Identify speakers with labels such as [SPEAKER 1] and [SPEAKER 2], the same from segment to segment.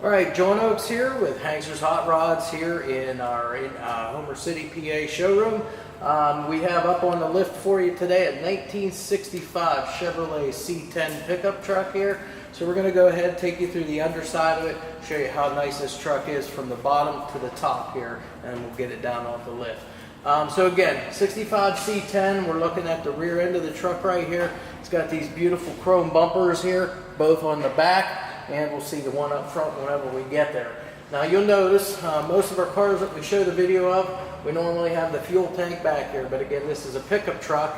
[SPEAKER 1] All right, John Oakes here with HANKSTERS Hot Rods here in our Homer City, PA showroom. We have up on the lift for you today a 1965 Chevrolet C10 pickup truck here. So we're going to go ahead and take you through the underside of it, show you how nice this truck is from the bottom to the top here, and we'll get it down off the lift. So again, 65 C10, we're looking at the rear end of the truck right here. It's got these beautiful chrome bumpers here, both on the back, and we'll see the one up front whenever we get there. Now you'll notice most of our cars that we show the video of, we normally have the fuel tank back here, but again, this is a pickup truck.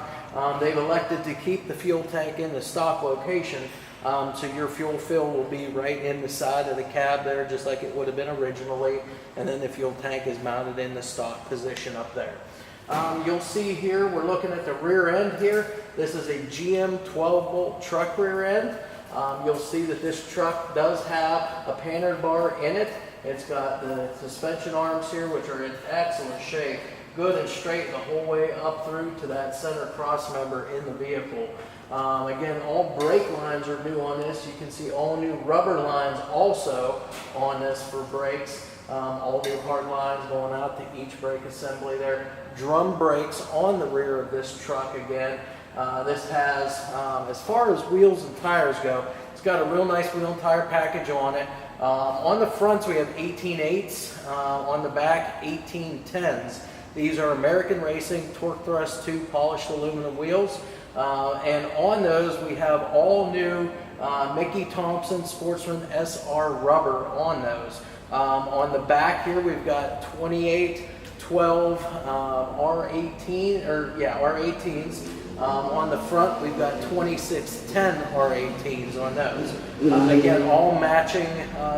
[SPEAKER 1] They've elected to keep the fuel tank in the stock location, so your fuel fill will be right in the side of the cab there, just like it would have been originally, and then the fuel tank is mounted in the stock position up there. You'll see here, we're looking at the rear end here. This is a GM 12-volt truck rear end. You'll see that this truck does have a panhard bar in it. It's got the suspension arms here, which are in excellent shape, good and straight the whole way up through to that center cross member in the vehicle. Again, all brake lines are new on this. You can see all new rubber lines also on this for brakes. All new hard lines going out to each brake assembly there. Drum brakes on the rear of this truck again. This has, as far as wheels and tires go, it's got a real nice wheel and tire package on it. On the fronts we have 18.8s, on the back 18.10s. These are American Racing Torque Thrust 2 polished aluminum wheels. And on those we have all new Mickey Thompson Sportsman SR rubber on those. On the back here we've got 2812 R18s. On the front, we've got 2610 R18s on those. Again, all matching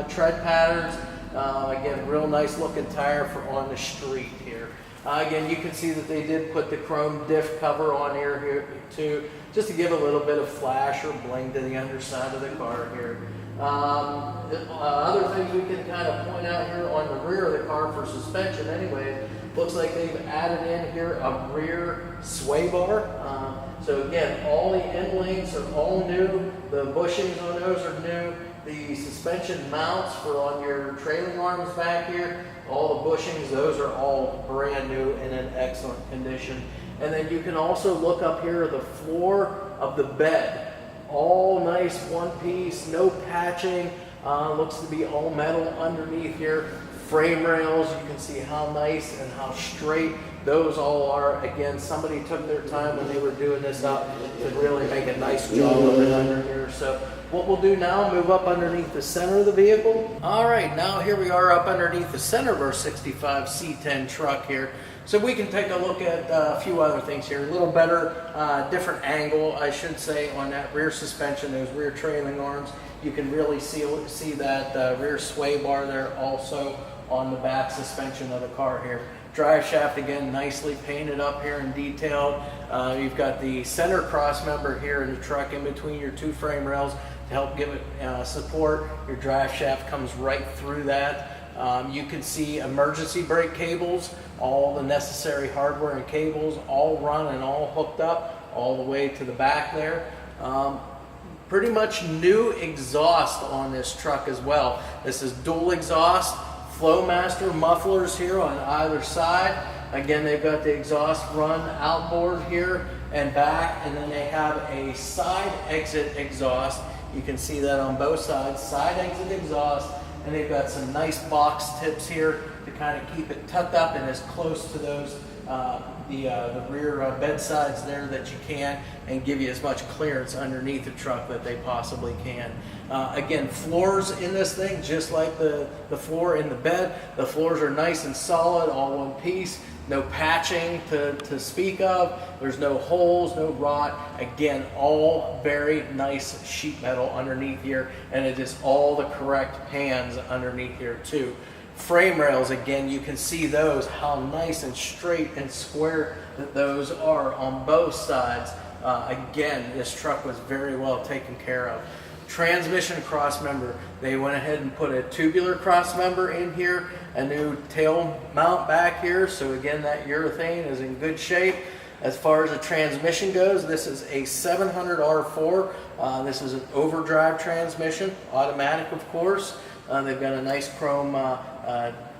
[SPEAKER 1] tread patterns. Again, real nice looking tire for on the street here. Again, you can see that they did put the chrome diff cover on here too, just to give a little bit of flash or bling to the underside of the car here. Other things we can kind of point out here on the rear of the car for suspension anyway, looks like they've added in here a rear sway bar. So again, all the end links are all new. The bushings on those are new. The suspension mounts for on your trailing arms back here, all the bushings, those are all brand new and in excellent condition. And then you can also look up here at the floor of the bed. All nice one piece, no patching, looks to be all metal underneath here. Frame rails, you can see how nice and how straight those all are. Again, somebody took their time when they were doing this up to really make a nice job of it under here. So what we'll do now, move up underneath the center of the vehicle. All right, now here we are up underneath the center of our 65 C10 truck here. So we can take a look at a few other things here. A little better, different angle, I should say, on that rear suspension, those rear trailing arms. You can really see that rear sway bar there also on the back suspension of the car here. Drive shaft again nicely painted up here and detailed. You've got the center cross member here in the truck in between your two frame rails to help give it support. Your drive shaft comes right through that. You can see emergency brake cables, all the necessary hardware and cables all run and all hooked up all the way to the back there. Pretty much new exhaust on this truck as well. This is dual exhaust, Flowmaster mufflers here on either side. Again, they've got the exhaust run outboard here and back, and then they have a side exit exhaust. You can see that on both sides, side exit exhaust, and they've got some nice box tips here to kind of keep it tucked up and as close to those the rear bedsides there that you can, and give you as much clearance underneath the truck that they possibly can. Again, floors in this thing, just like the floor in the bed, the floors are nice and solid, all one piece. No patching to speak of. There's no holes, no rot. Again, all very nice sheet metal underneath here, and it is all the correct pans underneath here too. Frame rails, again, you can see those, how nice and straight and square that those are on both sides. Again, this truck was very well taken care of. Transmission cross member, they went ahead and put a tubular cross member in here, a new tail mount back here, so again that urethane is in good shape. As far as the transmission goes, this is a 700 R4. This is an overdrive transmission, automatic of course. They've got a nice chrome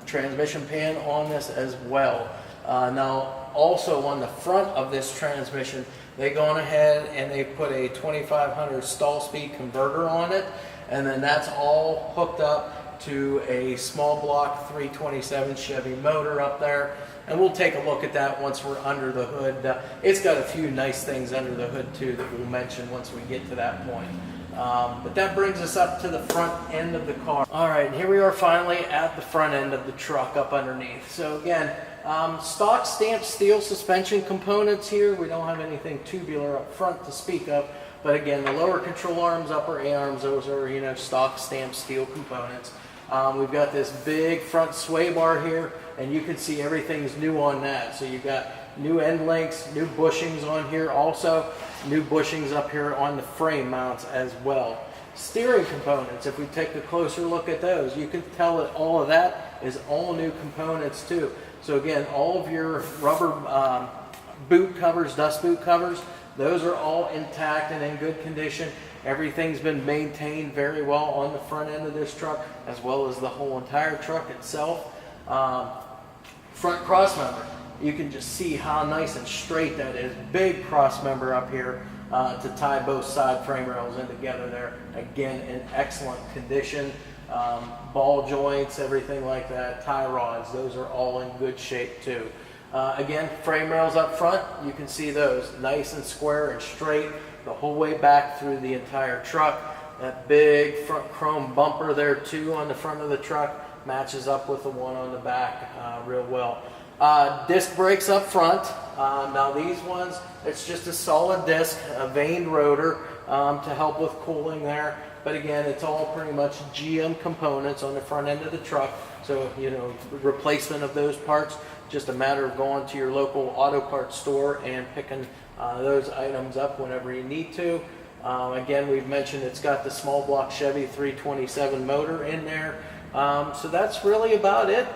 [SPEAKER 1] transmission pan on this as well. Now, also on the front of this transmission, they've gone ahead and they put a 2500 stall speed converter on it, and then that's all hooked up to a small block 327 Chevy motor up there. And we'll take a look at that once we're under the hood. It's got a few nice things under the hood too that we'll mention once we get to that point. But that brings us up to the front end of the car. All right, and here we are finally at the front end of the truck up underneath. So again, stock stamped steel suspension components here. We don't have anything tubular up front to speak of. But again, the lower control arms, upper A arms, those are, you know, stock stamped steel components. We've got this big front sway bar here, and you can see everything's new on that. So you've got new end links, new bushings on here, also new bushings up here on the frame mounts as well. Steering components, if we take a closer look at those, you can tell that all of that is all new components too. So again, all of your rubber boot covers, dust boot covers, those are all intact and in good condition. Everything's been maintained very well on the front end of this truck, as well as the whole entire truck itself. Front cross member, you can just see how nice and straight that is. Big cross member up here to tie both side frame rails in together there. Again, in excellent condition. Ball joints, everything like that, tie rods, those are all in good shape too. Again, frame rails up front, you can see those nice and square and straight the whole way back through the entire truck. That big front chrome bumper there too on the front of the truck matches up with the one on the back real well. Disc brakes up front. Now these ones, it's just a solid disc, a vaned rotor to help with cooling there. But again, it's all pretty much GM components on the front end of the truck. So, you know, replacement of those parts, just a matter of going to your local auto parts store and picking those items up whenever you need to. Again, we've mentioned it's got the small block Chevy 327 motor in there. So that's really about it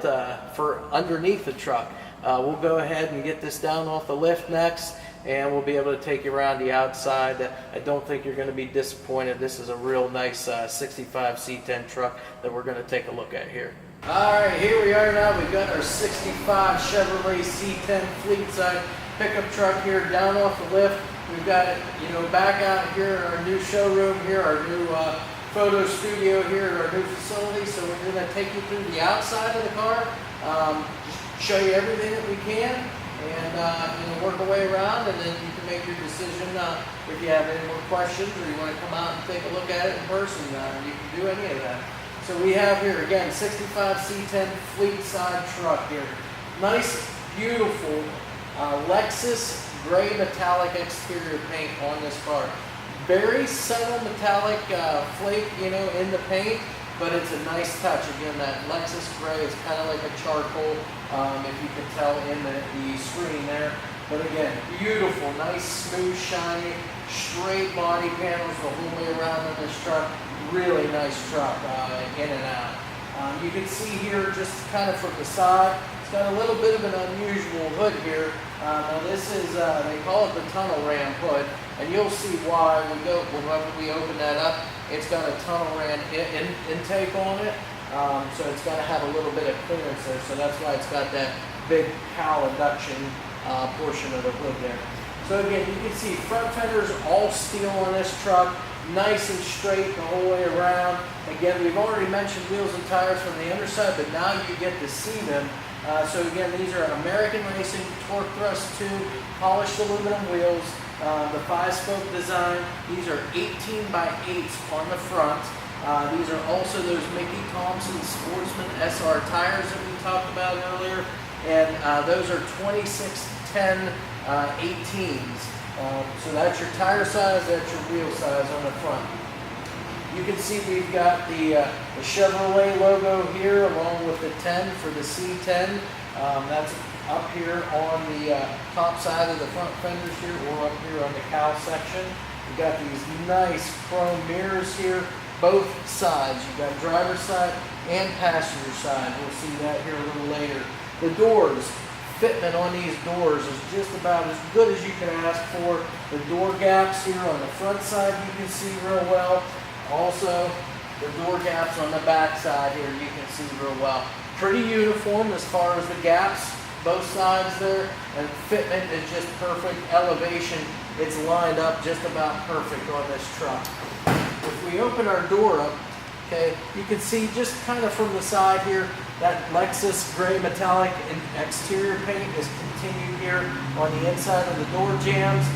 [SPEAKER 1] for underneath the truck. We'll go ahead and get this down off the lift next, and we'll be able to take you around the outside. I don't think you're going to be disappointed. This is a real nice 65 C10 truck that we're going to take a look at here. All right, here we are now. We've got our 65 Chevrolet C10 Fleetside pickup truck here down off the lift. We've got it, you know, back out here in our new showroom here, our new photo studio here at our new facility. So we're going to take you through the outside of the car, show you everything that we can, and you know, work our way around, and then you can make your decision if you have any more questions or you want to come out and take a look at it in person. You can do any of that. So we have here again 65 C10 Fleetside truck here. Nice, beautiful Lexus gray metallic exterior paint on this car. Very subtle metallic flake, you know, in the paint, but it's a nice touch. Again, that Lexus gray is kind of like a charcoal, if you can tell in the screen there. But again, beautiful, nice, smooth, shiny, straight body panels the whole way around on this truck. Really nice truck in and out. You can see here just kind of from the side, it's got a little bit of an unusual hood here. Now this is, they call it the tunnel ram hood, and you'll see why whenever we open that up, it's got a tunnel ram intake on it. So it's got to have a little bit of clearance there, so that's why it's got that big cowl induction portion of the hood there. So again, you can see front fenders all steel on this truck, nice and straight the whole way around. Again, we've already mentioned wheels and tires from the underside, but now you get to see them. So again, these are American Racing Torque Thrust tube, polished aluminum wheels, the 5-spoke design. These are 18x8s on the front. These are also those Mickey Thompson Sportsman SR tires that we talked about earlier, and those are 2610 18s. So that's your tire size, that's your wheel size on the front. You can see we've got the Chevrolet logo here along with the 10 for the C10. That's up here on the top side of the front fenders here, or up here on the cowl section. We've got these nice chrome mirrors here, both sides. You've got driver's side and passenger side. We'll see that here a little later. The doors. Fitment on these doors is just about as good as you can ask for. The door gaps here on the front side you can see real well. Also, the door gaps on the back side here, you can see real well. Pretty uniform as far as the gaps, both sides there, and fitment is just perfect. Elevation, it's lined up just about perfect on this truck. If we open our door up, okay, you can see just kind of from the side here, that Lexus gray metallic exterior paint is continued here on the inside of the door jambs.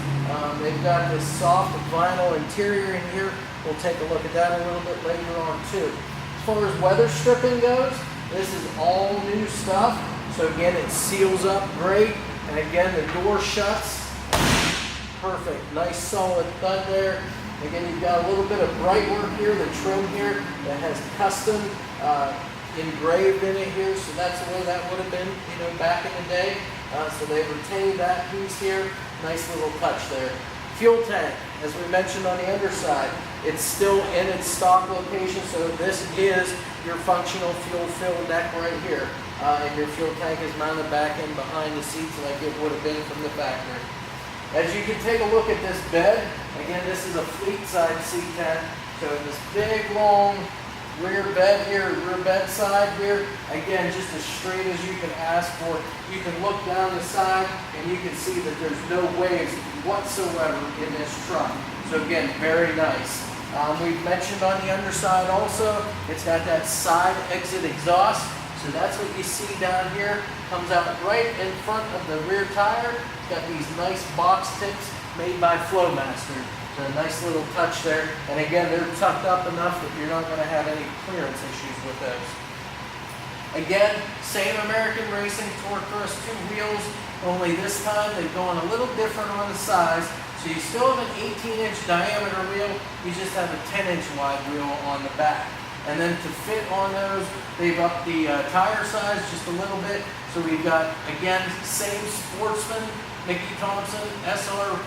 [SPEAKER 1] They've got this soft vinyl interior in here. We'll take a look at that a little bit later on too. As far as weather stripping goes, this is all new stuff. So again, it seals up great. And again, the door shuts. Perfect, nice solid thud there. Again, you've got a little bit of bright work here, the trim here that has custom engraved in it here. So that's the way that would have been, you know, back in the day. So they retained that piece here. Nice little touch there. Fuel tank, as we mentioned on the underside, it's still in its stock location. So this is your functional fuel fill neck right here. And your fuel tank is mounted back in behind the seats like it would have been from the factory. As you can take a look at this bed, again, this is a Fleetside C10. So this big, long rear bed here, rear bed side here, again, just as straight as you can ask for. You can look down the side and you can see that there's no waves whatsoever in this truck. So again, very nice. We've mentioned on the underside also, it's got that side exit exhaust. So that's what you see down here. Comes out right in front of the rear tire. It's got these nice box tips made by Flowmaster. So a nice little touch there. And again, they're tucked up enough that you're not going to have any clearance issues with those. Again, same American Racing Torque Thrust 2 wheels, only this time they've gone a little different on the size. So you still have an 18-inch diameter wheel, you just have a 10-inch wide wheel on the back. And then to fit on those, they've upped the tire size just a little bit. So we've got, again, same Sportsman, Mickey Thompson, SR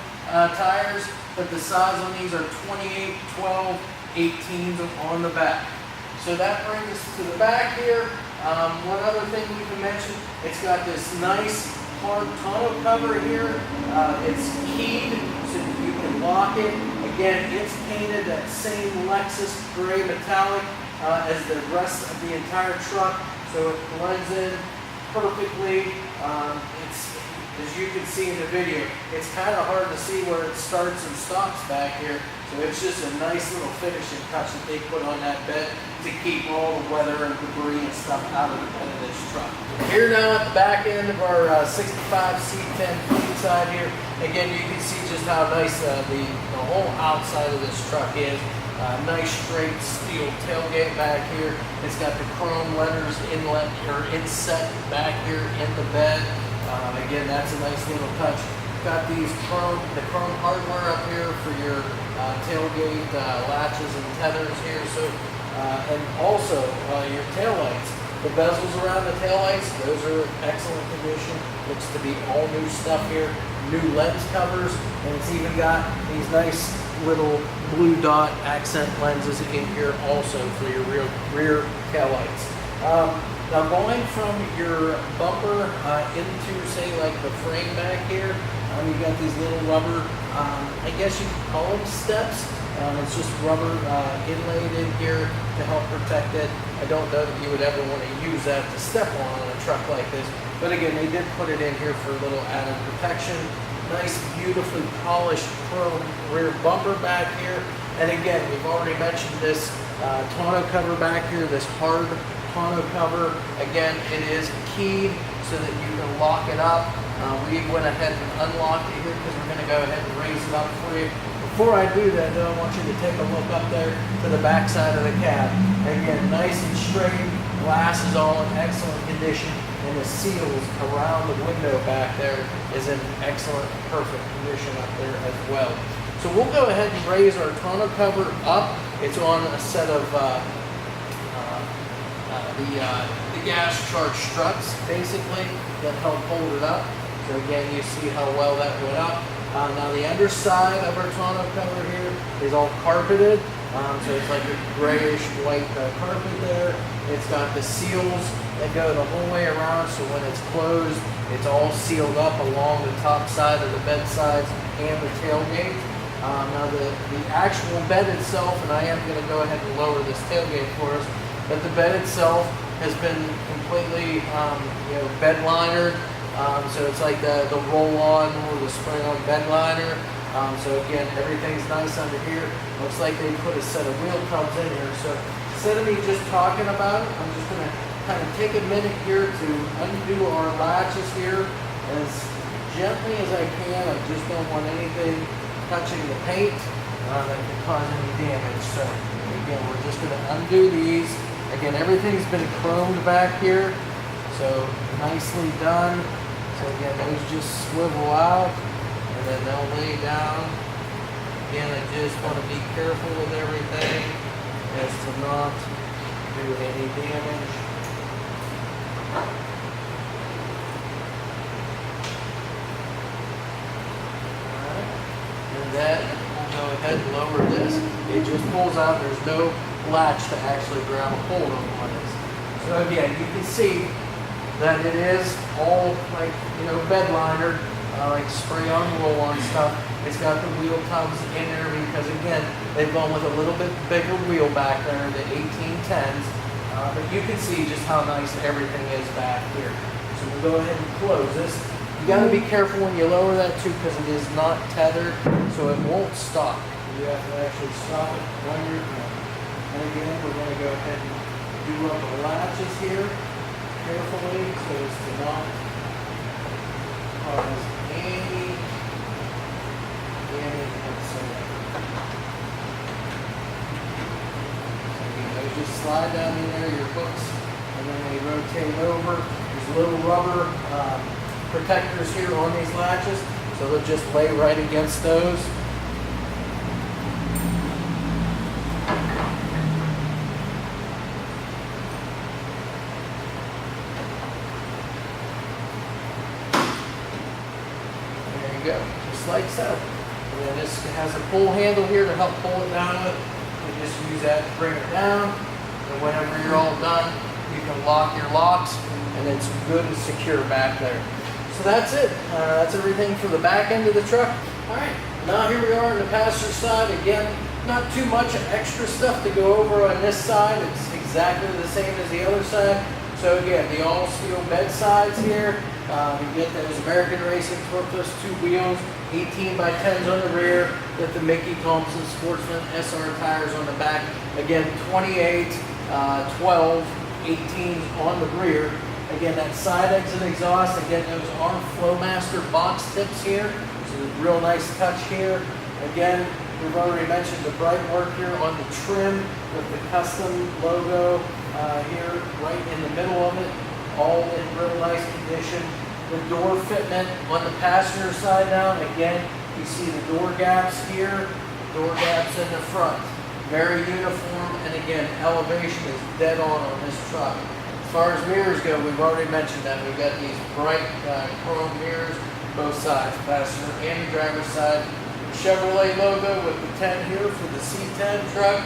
[SPEAKER 1] tires, but the size on these are 28, 12, 18s on the back. So that brings us to the back here. One other thing we can mention, it's got this nice hard tonneau cover here. It's keyed so that you can lock it. Again, it's painted that same Lexus gray metallic as the rest of the entire truck, so it blends in perfectly. As you can see in the video, it's kind of hard to see where it starts and stops back here. So it's just a nice little finishing touch that they put on that bed to keep all the weather and debris and stuff out of the bed of this truck. Here now at the back end of our 65 C10 Fleetside here, again you can see just how nice the whole outside of this truck is. Nice straight steel tailgate back here. It's got the chrome letters inlet or inset back here in the bed. Again, that's a nice little touch. Got these the chrome hardware up here for your tailgate latches and tethers here. So, and also your taillights. The bezels around the taillights, those are excellent condition. Looks to be all new stuff here. New lens covers, and it's even got these nice little blue dot accent lenses in here also for your rear taillights. Now going from your bumper into, say, like the frame back here, you got these little rubber, I guess you could call them steps. It's just rubber inlaid in here to help protect it. I don't know that you would ever want to use that to step on a truck like this. But again, they did put it in here for a little added protection. Nice, beautifully polished chrome rear bumper back here. And again, we've already mentioned this tonneau cover back here, this hard tonneau cover. Again, it is keyed so that you can lock it up. We went ahead and unlocked it here because we're going to go ahead and raise it up for you. Before I do that, though, I want you to take a look up there to the back side of the cab. Again, nice and straight. Glass is all in excellent condition, and the seals around the window back there is in excellent, perfect condition up there as well. So we'll go ahead and raise our tonneau cover up. It's on a set of the gas charge struts, basically, that help hold it up. So again, you see how well that went up. Now the underside of our tonneau cover here is all carpeted. So it's like a grayish white carpet there. It's got the seals that go the whole way around, so when it's closed, it's all sealed up along the top side of the bed sides and the tailgate. Now the actual bed itself, and I am going to go ahead and lower this tailgate for us, but the bed itself has been completely bed linered. So it's like the roll-on or the spray-on bed liner. So again, everything's nice under here. Looks like they put a set of wheel tubs in here. So instead of me just talking about it, I'm just going to kind of take a minute here to undo our latches here as gently as I can. I just don't want anything touching the paint that can cause any damage. So again, we're just going to undo these. Again, everything's been chromed back here, so nicely done. So again, those just swivel out and then they'll lay down. Again, I just want to be careful with everything as to not do any damage. And then we'll go ahead and lower this. It just pulls out. There's no latch to actually grab a hold on this. So again, you can see that it is all like bed liner, like spray on roll-on stuff. It's got the wheel tubs in there because again, they've gone with a little bit bigger wheel back there, the 1810s. But you can see just how nice everything is back here. So we'll go ahead and close this. You got to be careful when you lower that too because it is not tethered, so it won't stop. You have to actually stop it when you're done. And again, we're going to go ahead and do up the latches here carefully so as to not cause any damage whatsoever. So you just slide down in there your hooks and then they rotate over. There's little rubber protectors here on these latches, so they'll just lay right against those. Go, just like so. And then this has a pull handle here to help pull it down with. You just use that to bring it down. And whenever you're all done, you can lock your locks and it's good and secure back there. So that's it. That's everything for the back end of the truck. All right, now here we are on the passenger side. Again, not too much extra stuff to go over on this side. It's exactly the same as the other side. So again, the all steel bed sides here. You get those American Racing Torpless 2 wheels, 18 by 10s on the rear, get the Mickey Thompson Sportsman SR tires on the back. Again, 28, 12, 18s on the rear. Again, that side exit exhaust, again, those are Flowmaster box tips here. So a real nice touch here. Again, we've already mentioned the bright work here on the trim with the custom logo here right in the middle of it. All in real nice condition. The door fitment on the passenger side now. Again, you see the door gaps here, door gaps in the front. Very uniform, and again, elevation is dead on this truck. As far as mirrors go, we've already mentioned that. We've got these bright chrome mirrors, both sides, passenger and the driver's side. The Chevrolet logo with the 10 here for the C10 truck.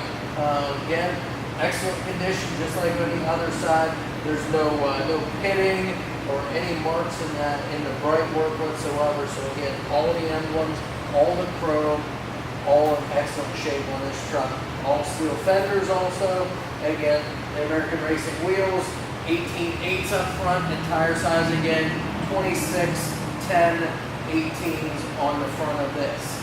[SPEAKER 1] Again, excellent condition, just like on the other side. There's no pitting or any marks in the bright work whatsoever. So again, all the emblems, all the chrome, all in excellent shape on this truck. All steel fenders also. Again, the American Racing wheels, 18/8 up front, and tire size again, 26, 10, 18s on the front of this.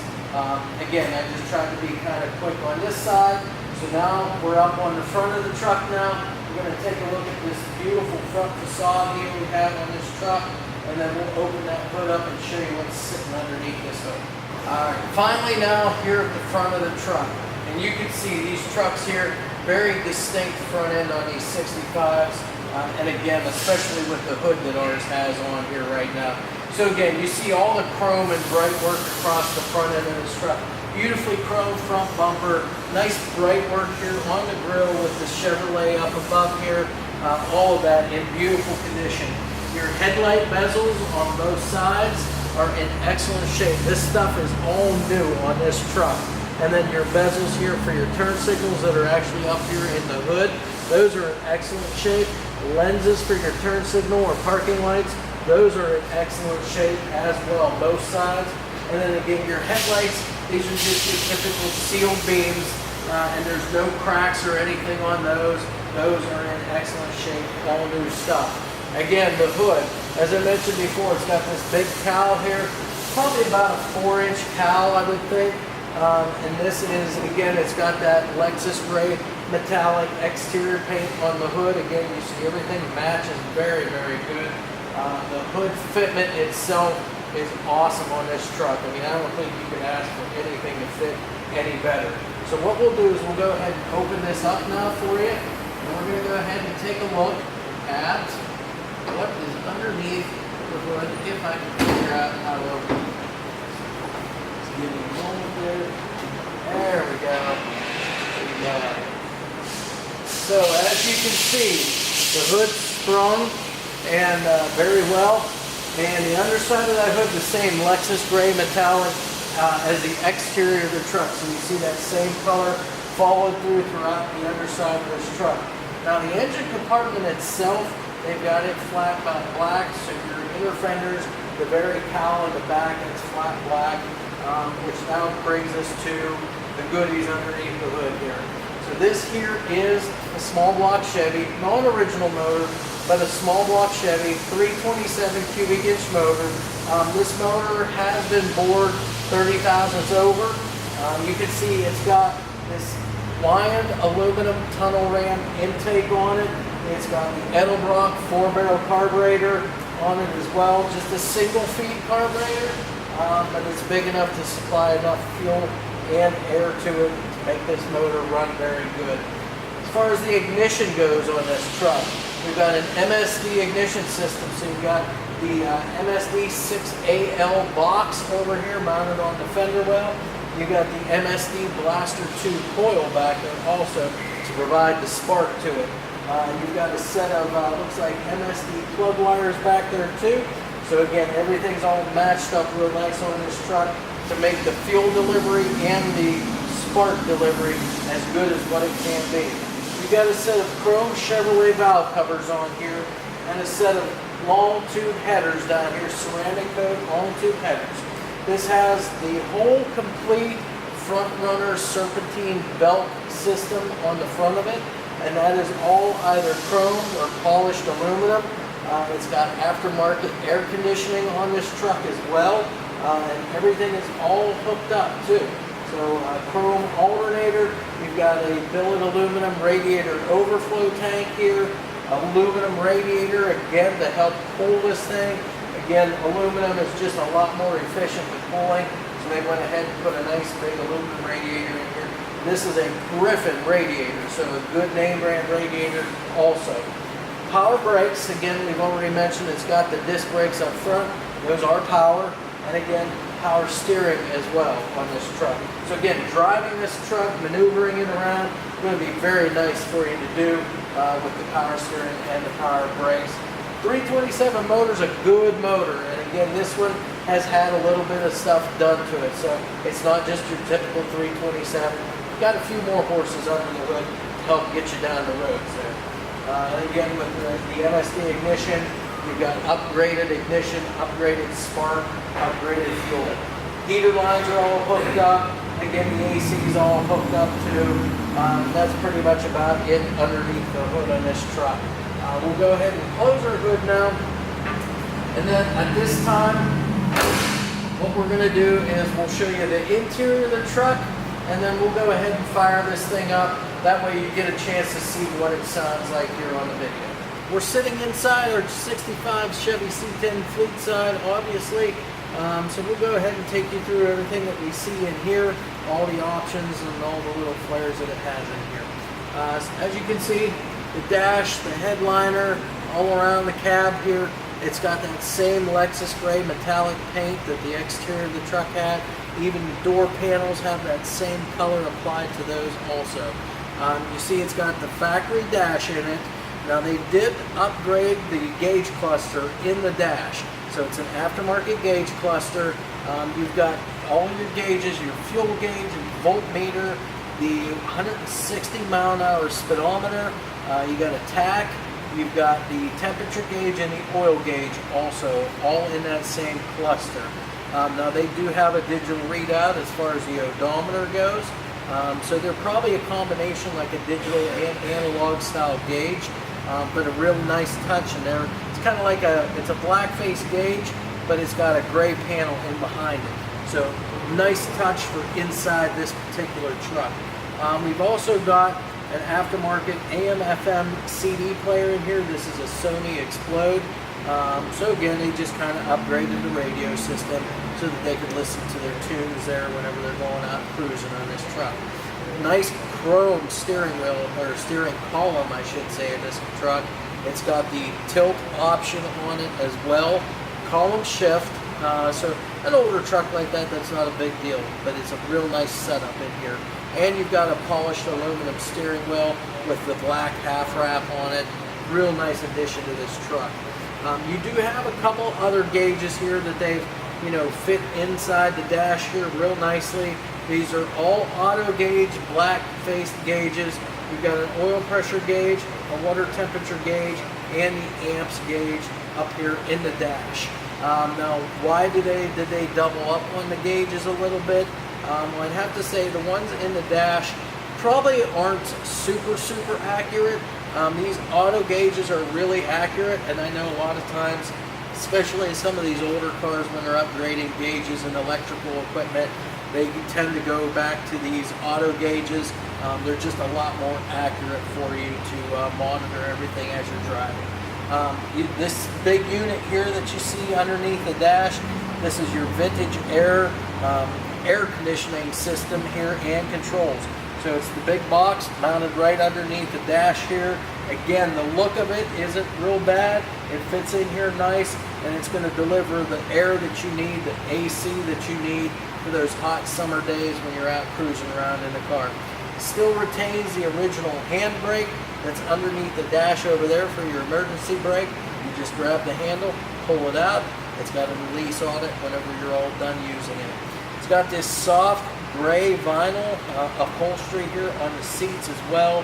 [SPEAKER 1] Again, I just tried to be kind of quick on this side. So now we're up on the front of the truck now. We're going to take a look at this beautiful front facade here we have on this truck, and then we'll open that hood up and show you what's sitting underneath this hood. All right, finally now here at the front of the truck. And you can see these trucks here, very distinct front end on these 65s. And again, especially with the hood that ours has on here right now. So again, you see all the chrome and bright work across the front end of this truck. Beautifully chromed front bumper, nice bright work here on the grill with the Chevrolet up above here, all of that in beautiful condition. Your headlight bezels on both sides are in excellent shape. This stuff is all new on this truck. And then your bezels here for your turn signals that are actually up here in the hood, those are in excellent shape. Lenses for your turn signal or parking lights, those are in excellent shape as well, both sides. And then again, your headlights, These are just your typical sealed beams, and there's no cracks or anything on those. Those are in excellent shape, all new stuff. Again, the hood, as I mentioned before, it's got this big cowl here, probably about a 4-inch cowl, I would think. And this is, again, it's got that Lexus gray metallic exterior paint on the hood. Again, you see everything matches very, very good. The hood fitment itself is awesome on this truck. I mean, I don't think you could ask for anything to fit any better. So what we'll do is we'll go ahead and open this up now for you. And we're going to go ahead and take a look at what is underneath the hood, if I can figure out how to open it. Just give me a moment there. There we go. So as you can see, the hood's sprung and very well. And the underside of that hood, the same Lexus gray metallic as the exterior of the truck. So you see that same color followed through throughout the underside of this truck. Now the engine compartment itself, they've got it flat black, so your inner fenders, the very cowl in the back, it's flat black, which now brings us to the goodies underneath the hood here. So this here is a small block Chevy, non-original motor, but a small block Chevy, 327 cubic inch motor. This motor has been bored 30 thousandths over. You can see it's got this lined aluminum tunnel ram intake on it. It's got the Edelbrock 4-barrel carburetor on it as well. Just a single feed carburetor, but it's big enough to supply enough fuel and air to it to make this motor run very good. As far as the ignition goes on this truck, we've got an MSD ignition system. So you've got the MSD 6AL box over here mounted on the fender well. You've got the MSD Blaster 2 coil back there also to provide the spark to it. You've got a set of, looks like MSD plug wires back there too. So again, everything's all matched up real nice on this truck to make the fuel delivery and the spark delivery as good as what it can be. You've got a set of chrome Chevrolet valve covers on here and a set of long tube headers down here, ceramic coat long tube headers. This has the whole complete front runner serpentine belt system on the front of it, and that is all either chrome or polished aluminum. It's got aftermarket air conditioning on this truck as well, and everything is all hooked up too. So chrome alternator, you've got a billet aluminum radiator overflow tank here, aluminum radiator again to help cool this thing. Again, aluminum is just a lot more efficient with cooling, so they went ahead and put a nice big aluminum radiator in here. This is a Griffin radiator, so a good name brand radiator also. Power brakes, again, we've already mentioned it's got the disc brakes up front. Those are power, and again, power steering as well on this truck. So again, driving this truck, maneuvering it around, going to be very nice for you to do with the power steering and the power brakes. 327 motor is a good motor, and again, this one has had a little bit of stuff done to it, so it's not just your typical 327. Got a few more horses under the hood to help get you down the road there. And again, with the MSD ignition, you've got upgraded ignition, upgraded spark, upgraded fuel. Heater lines are all hooked up. Again, the AC is all hooked up too. That's pretty much about it underneath the hood on this truck. We'll go ahead and close our hood now. And then at this time, what we're going to do is we'll show you the interior of the truck, and then we'll go ahead and fire this thing up. That way you get a chance to see what it sounds like here on the video. We're sitting inside our 65 Chevy C10 Fleetside, obviously. So we'll go ahead and take you through everything that we see in here, all the options and all the little flares that it has in here. As you can see, the dash, the headliner, all around the cab here, it's got that same Lexus gray metallic paint that the exterior of the truck had. Even the door panels have that same color applied to those also. You see it's got the factory dash in it. Now they did upgrade the gauge cluster in the dash. So it's an aftermarket gauge cluster. You've got all your gauges, your fuel gauge, your voltmeter, the 160 mile an hour speedometer. You got a tach. You've got the temperature gauge and the oil gauge also, all in that same cluster. Now they do have a digital readout as far as the odometer goes. So they're probably a combination like a digital and analog style gauge, but a real nice touch in there. It's kind of like it's a black face gauge, but it's got a gray panel in behind it. So nice touch for inside this particular truck. We've also got an aftermarket AM/FM CD player in here. This is a Sony Explode. So again, they just kind of upgraded the radio system so that they could listen to their tunes there whenever they're going out cruising on this truck. Nice chrome steering wheel, or steering column I should say, in this truck. It's got the tilt option on it as well. Column shift, so an older truck like that, that's not a big deal, but it's a real nice setup in here. And you've got a polished aluminum steering wheel with the black half wrap on it. Real nice addition to this truck. You do have a couple other gauges here that they've, fit inside the dash here real nicely. These are all auto gauge, black faced gauges. You've got an oil pressure gauge, a water temperature gauge, and the amps gauge up here in the dash. Now, why did they double up on the gauges a little bit? Well, I'd have to say the ones in the dash probably aren't super accurate. These auto gauges are really accurate, and I know a lot of times, especially in some of these older cars when they're upgrading gauges and electrical equipment, they tend to go back to these auto gauges. They're just a lot more accurate for you to monitor everything as you're driving. This big unit here that you see underneath the dash, this is your vintage air conditioning system here and controls. So it's the big box mounted right underneath the dash here. Again, the look of it isn't real bad. It fits in here nice, and it's going to deliver the air that you need, the AC that you need for those hot summer days when you're out cruising around in the car. It still retains the original handbrake that's underneath the dash over there for your emergency brake. You just grab the handle, pull it out. It's got a release on it whenever you're all done using it. It's got this soft gray vinyl upholstery here on the seats as well.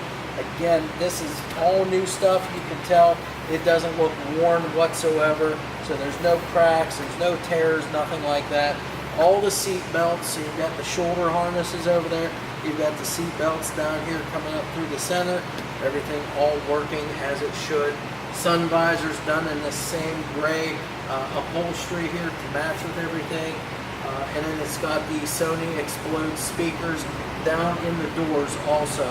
[SPEAKER 1] Again, this is all new stuff. You can tell it doesn't look worn whatsoever. So there's no cracks, there's no tears, nothing like that. All the seat belts, so you've got the shoulder harnesses over there. You've got the seat belts down here coming up through the center. Everything all working as it should. Sun visors done in the same gray upholstery here to match with everything. And then it's got the Sony Explode speakers down in the doors also.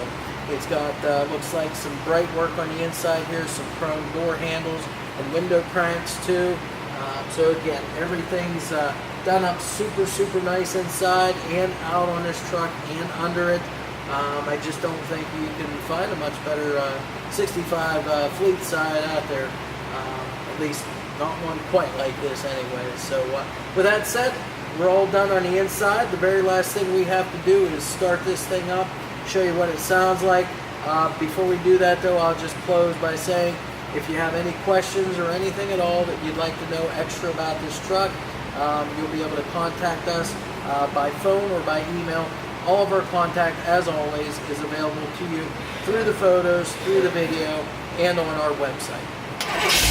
[SPEAKER 1] It's got, looks like some bright work on the inside here, some chrome door handles and window cranks too. So again, everything's done up super nice inside and out on this truck and under it. I just don't think you can find a much better 65 Fleetside out there. At least not one quite like this anyway. So with that said, we're all done on the inside. The very last thing we have to do is start this thing up, show you what it sounds like. Before we do that though, I'll just close by saying, if you have any questions or anything at all that you'd like to know extra about this truck, you'll be able to contact us by phone or by email. All of our contact, as always, is available to you through the photos, through the video, and on our website.